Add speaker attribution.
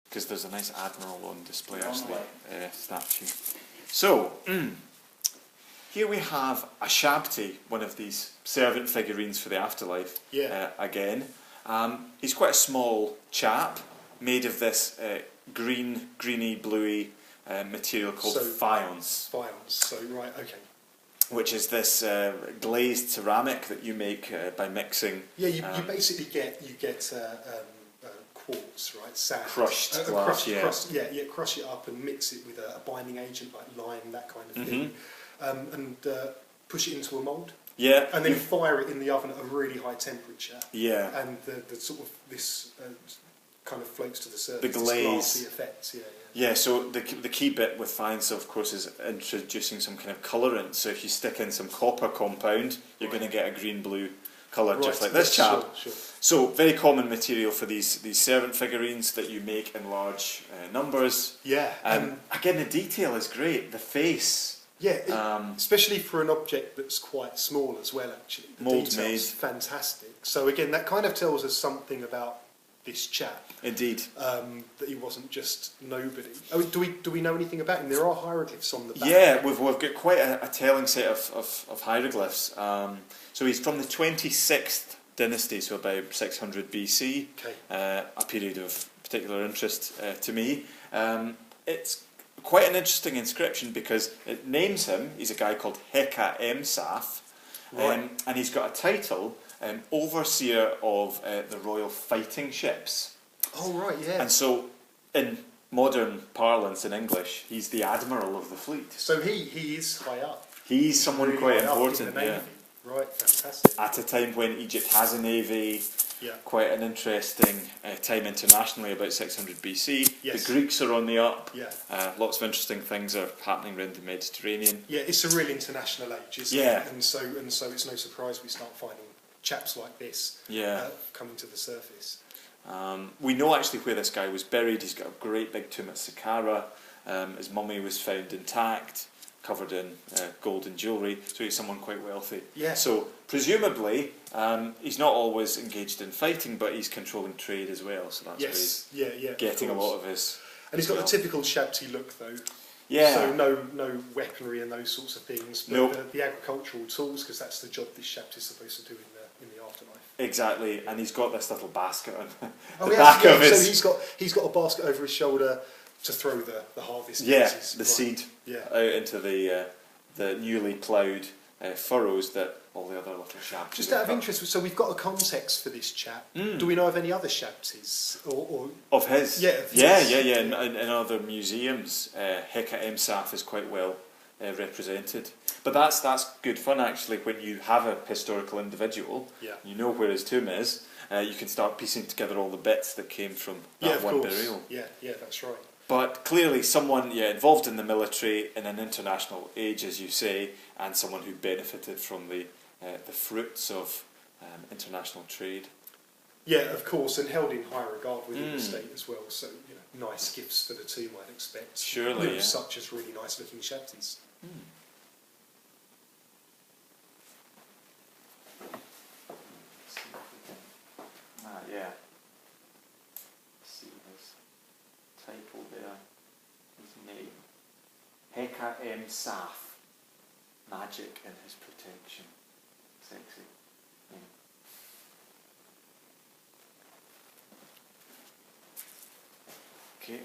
Speaker 1: because there's a nice admiral on display actually, statue. So, here we have a Shabti, one of these servant figurines for the afterlife, again. He's quite a small chap, made of this greeny, bluey material called faience.
Speaker 2: Faience, so right, okay.
Speaker 1: Which is this glazed ceramic that you make by mixing.
Speaker 2: Yeah, you basically get quartz, right? Sand.
Speaker 1: Crushed glass,
Speaker 2: crush it up and mix it with a binding agent like lime, that kind of thing, and push it into a mould.
Speaker 1: Yeah.
Speaker 2: And then fire it in the oven at a really high temperature.
Speaker 1: Yeah.
Speaker 2: And the sort of this kind of floats to the surface.
Speaker 1: The glaze.
Speaker 2: Glassy effect.
Speaker 1: Yeah, so the key bit with faience, of course, is introducing some kind of colourant. So if you stick in some copper compound, you're going to get a green-blue colour, just like this chap.
Speaker 2: Sure.
Speaker 1: So very common material for these servant figurines that you make in large numbers.
Speaker 2: Yeah.
Speaker 1: Again, the detail is great. The face.
Speaker 2: Yeah, especially for an object that's quite small as well, actually. The
Speaker 1: mould
Speaker 2: detail's
Speaker 1: made.
Speaker 2: Fantastic. So again, that kind of tells us something about this chap.
Speaker 1: Indeed.
Speaker 2: That he wasn't just nobody. Oh, do we know anything about him? There are hieroglyphs on the back.
Speaker 1: Yeah, we've got quite a telling set of hieroglyphs. So he's from the 26th dynasty, so about 600 BC, a period of particular interest to me. It's quite an interesting inscription because it names him, he's a guy called Heka-Emsaf, and he's got a title, Overseer of the Royal Fighting Ships.
Speaker 2: Oh, right, yeah.
Speaker 1: And so, in modern parlance in English, he's the admiral of the fleet.
Speaker 2: So he is high up.
Speaker 1: He's someone
Speaker 2: really
Speaker 1: quite
Speaker 2: high
Speaker 1: important,
Speaker 2: up in the Navy. Right, fantastic.
Speaker 1: At a time when Egypt has a navy,
Speaker 2: yeah.
Speaker 1: Quite an interesting time internationally, about 600 BC.
Speaker 2: Yes.
Speaker 1: The Greeks are on the up.
Speaker 2: Yeah.
Speaker 1: Lots of interesting things are happening around the Mediterranean.
Speaker 2: Yeah, it's a real international age, isn't it? And so it's no surprise we start finding chaps like this coming to the surface.
Speaker 1: We know actually where this guy was buried. He's got a great big tomb at Saqqara. His mummy was found intact, covered in gold and jewellery, so he's someone quite wealthy.
Speaker 2: Yeah.
Speaker 1: So presumably he's not always engaged in fighting, but he's controlling trade as well. So that's where he's getting a lot of his.
Speaker 2: And he's got the typical Shabti look, though.
Speaker 1: Yeah.
Speaker 2: So no weaponry and those sorts of things. But
Speaker 1: nope.
Speaker 2: the agricultural tools, because that's the job this Shabti is supposed to do in the afterlife.
Speaker 1: Exactly, and he's got this little basket on
Speaker 2: the
Speaker 1: back of his.
Speaker 2: So he's got a basket over his shoulder to throw the harvest.
Speaker 1: Yeah,
Speaker 2: pieces,
Speaker 1: the seed
Speaker 2: out
Speaker 1: into the newly ploughed furrows that all the other little Shabtis.
Speaker 2: Just out of interest, so we've got a context for this chap. Do we know of any other Shabtis? Or
Speaker 1: of his?
Speaker 2: Yeah.
Speaker 1: In other museums, Heka-Emsaf is quite well represented. But that's good fun actually. When you have a historical individual, you know where his tomb is. You can start piecing together all the bits that came from that one burial.
Speaker 2: Yeah, that's right.
Speaker 1: But clearly someone involved in the military in an international age, as you say, and someone who benefited from the fruits of international trade.
Speaker 2: Yeah, of course, and held in high regard within the state as well. So, nice gifts for the tomb, I'd expect.
Speaker 1: Surely,
Speaker 2: such as really nice looking Shabtis.
Speaker 1: Yeah. See his title there, his name. Heka-Emsaf, magic in his protection. Sexy. Okay.